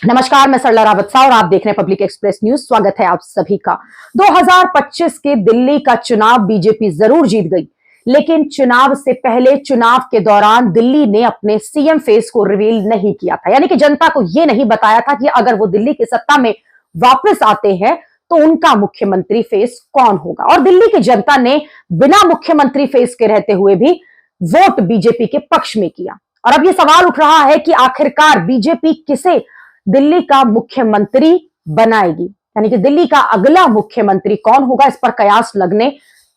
नमस्कार, मैं सरला रावत सा और आप देख रहे हैं पब्लिक एक्सप्रेस न्यूज। स्वागत है आप सभी का। 2025 के दिल्ली का चुनाव बीजेपी जरूर जीत गई, लेकिन चुनाव से पहले, चुनाव के दौरान दिल्ली ने अपने सीएम फेस को रिवील नहीं किया था। यानी कि जनता को यह नहीं बताया था कि अगर वो दिल्ली की सत्ता में वापस आते हैं तो उनका मुख्यमंत्री फेस कौन होगा। और दिल्ली की जनता ने बिना मुख्यमंत्री फेस के रहते हुए भी वोट बीजेपी के पक्ष में किया। और अब यह सवाल उठ रहा है कि आखिरकार बीजेपी किसे दिल्ली का मुख्यमंत्री बनाएगी, यानी कि दिल्ली का अगला मुख्यमंत्री कौन होगा। इस पर कयास लगने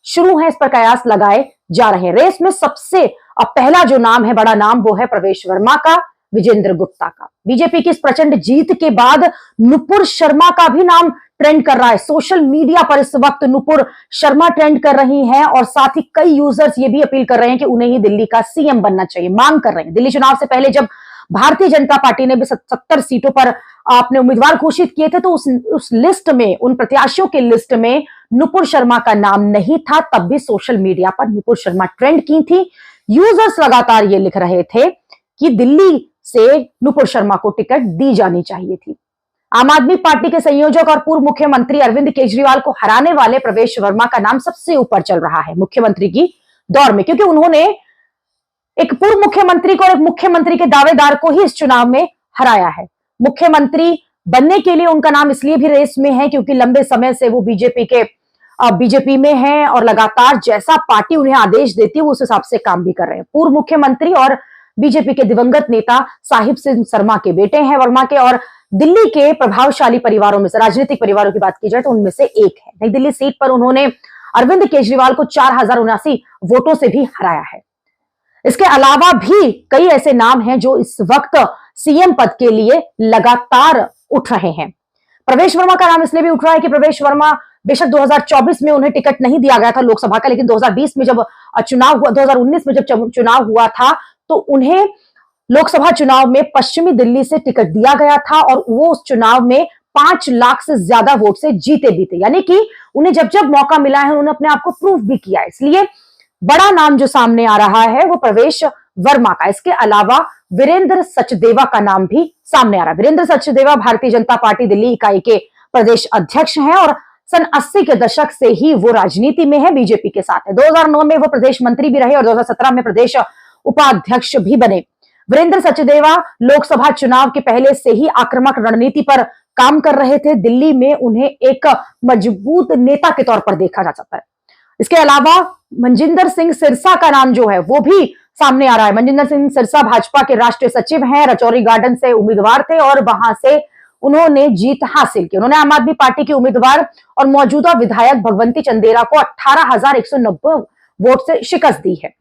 शुरू हैं, इस पर कयास लगाए जा रहे हैं। रेस में सबसे पहला जो नाम है, बड़ा नाम, वो है प्रवेश वर्मा का, विजेंद्र गुप्ता का। बीजेपी की इस प्रचंड जीत के बाद नुपुर शर्मा का भी नाम ट्रेंड कर रहा है। सोशल मीडिया पर इस वक्त नुपुर शर्मा ट्रेंड कर रही हैं और साथ ही कई यूजर्स ये भी अपील कर रहे हैं कि उन्हें ही दिल्ली का सीएम बनना चाहिए, मांग कर रहे हैं। दिल्ली चुनाव से पहले जब भारतीय जनता पार्टी ने भी 70 सीटों पर अपने उम्मीदवार घोषित किए थे, तो उस लिस्ट में, उन प्रत्याशियों के लिस्ट में नुपुर शर्मा का नाम नहीं था। तब भी सोशल मीडिया पर नुपुर शर्मा ट्रेंड की थी। यूजर्स लगातार ये लिख रहे थे कि दिल्ली से नुपुर शर्मा को टिकट दी जानी चाहिए थी। आम आदमी पार्टी के संयोजक और पूर्व मुख्यमंत्री अरविंद केजरीवाल को हराने वाले प्रवेश वर्मा का नाम सबसे ऊपर चल रहा है मुख्यमंत्री की दौड़ में, क्योंकि उन्होंने एक पूर्व मुख्यमंत्री को और एक मुख्यमंत्री के दावेदार को ही इस चुनाव में हराया है। मुख्यमंत्री बनने के लिए उनका नाम इसलिए भी रेस में है क्योंकि लंबे समय से वो बीजेपी में है और लगातार जैसा पार्टी उन्हें आदेश देती है उस हिसाब से काम भी कर रहे हैं। पूर्व मुख्यमंत्री और बीजेपी के दिवंगत नेता साहिब सिंह शर्मा के बेटे हैं वर्मा के, और दिल्ली के प्रभावशाली परिवारों में से, राजनीतिक परिवारों की बात की जाए तो उनमें से एक है। नई दिल्ली सीट पर उन्होंने अरविंद केजरीवाल को 4079 वोटों से भी हराया है। इसके अलावा भी कई ऐसे नाम हैं जो इस वक्त सीएम पद के लिए लगातार उठ रहे हैं। प्रवेश वर्मा का नाम इसलिए भी उठ रहा है कि प्रवेश वर्मा, बेशक 2024 में उन्हें टिकट नहीं दिया गया था लोकसभा का, लेकिन 2020 में जब चुनाव हुआ, 2019 में जब चुनाव हुआ था, तो उन्हें लोकसभा चुनाव में पश्चिमी दिल्ली से टिकट दिया गया था और वो उस चुनाव में 5 लाख से ज्यादा वोट से जीते भी थे। यानी कि उन्हें जब जब मौका मिला है उन्होंने अपने आप को प्रूव भी किया है। इसलिए बड़ा नाम जो सामने आ रहा है वो प्रवेश वर्मा का। इसके अलावा वीरेंद्र सचदेवा का नाम भी सामने आ रहा है। वीरेंद्र सचदेवा भारतीय जनता पार्टी दिल्ली इकाई के प्रदेश अध्यक्ष हैं और सन 80 के दशक से ही वो राजनीति में है, बीजेपी के साथ है। 2009 में वो प्रदेश मंत्री भी रहे और 2017 में प्रदेश उपाध्यक्ष भी बने। वीरेंद्र सचदेवा लोकसभा चुनाव के पहले से ही आक्रामक रणनीति पर काम कर रहे थे। दिल्ली में उन्हें एक मजबूत नेता के तौर पर देखा जा सकता है। इसके अलावा मनजिंदर सिंह सिरसा का नाम जो है वो भी सामने आ रहा है। मनजिंदर सिंह सिरसा भाजपा के राष्ट्रीय सचिव हैं, रजौरी गार्डन से उम्मीदवार थे और वहां से उन्होंने जीत हासिल की। उन्होंने आम आदमी पार्टी के उम्मीदवार और मौजूदा विधायक भगवंती चंदेरा को 18,190 वोट से शिकस्त दी है।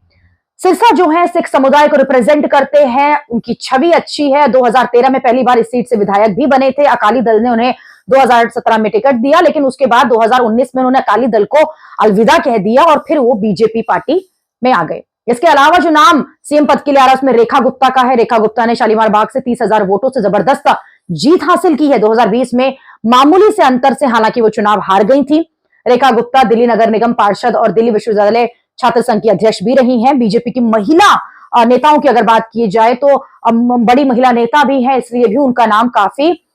सिरसा जो है सिख समुदाय को रिप्रेजेंट करते हैं, उनकी छवि अच्छी है। 2013 में पहली बार इस सीट से विधायक भी बने थे। अकाली दल ने उन्हें 2017 में टिकट दिया, लेकिन उसके बाद 2019 में उन्होंने अकाली दल को अलविदा कह दिया और फिर वो बीजेपी पार्टी में आ गए। इसके अलावा जो नाम सीएम पद के लिए आ रहा है उसमें रेखा गुप्ता का है। रेखा गुप्ता ने शालीमार बाग से 30,000 वोटों से जबरदस्त जीत हासिल की है। 2020 में मामूली से अंतर से हालांकि वो चुनाव हार गई थी। रेखा गुप्ता दिल्ली नगर निगम पार्षद और दिल्ली विश्वविद्यालय छात्र संघ की अध्यक्ष भी रही हैं। बीजेपी की महिला नेताओं की अगर बात की जाए तो बड़ी महिला नेता भी है, इसलिए भी उनका नाम काफी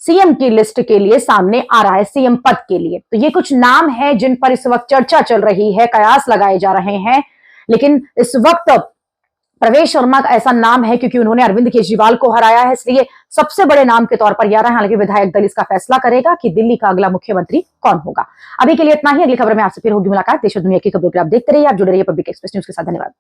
सीएम की लिस्ट के लिए सामने आ रहा है, सीएम पद के लिए। तो ये कुछ नाम है जिन पर इस वक्त चर्चा चल रही है, कयास लगाए जा रहे हैं। लेकिन इस वक्त प्रवेश वर्मा का ऐसा नाम है क्योंकि उन्होंने अरविंद केजरीवाल को हराया है, इसलिए सबसे बड़े नाम के तौर पर आ रहा है। हालांकि विधायक दल इसका फैसला करेगा कि दिल्ली का अगला मुख्यमंत्री कौन होगा। अभी के लिए इतना ही। अगली खबर में आपसे फिर होगी मुलाकात। देश और दुनिया की खबरों के आप देखते रहिए, आप जुड़े रहिए पब्लिक एक्सप्रेस न्यूज के साथ। धन्यवाद।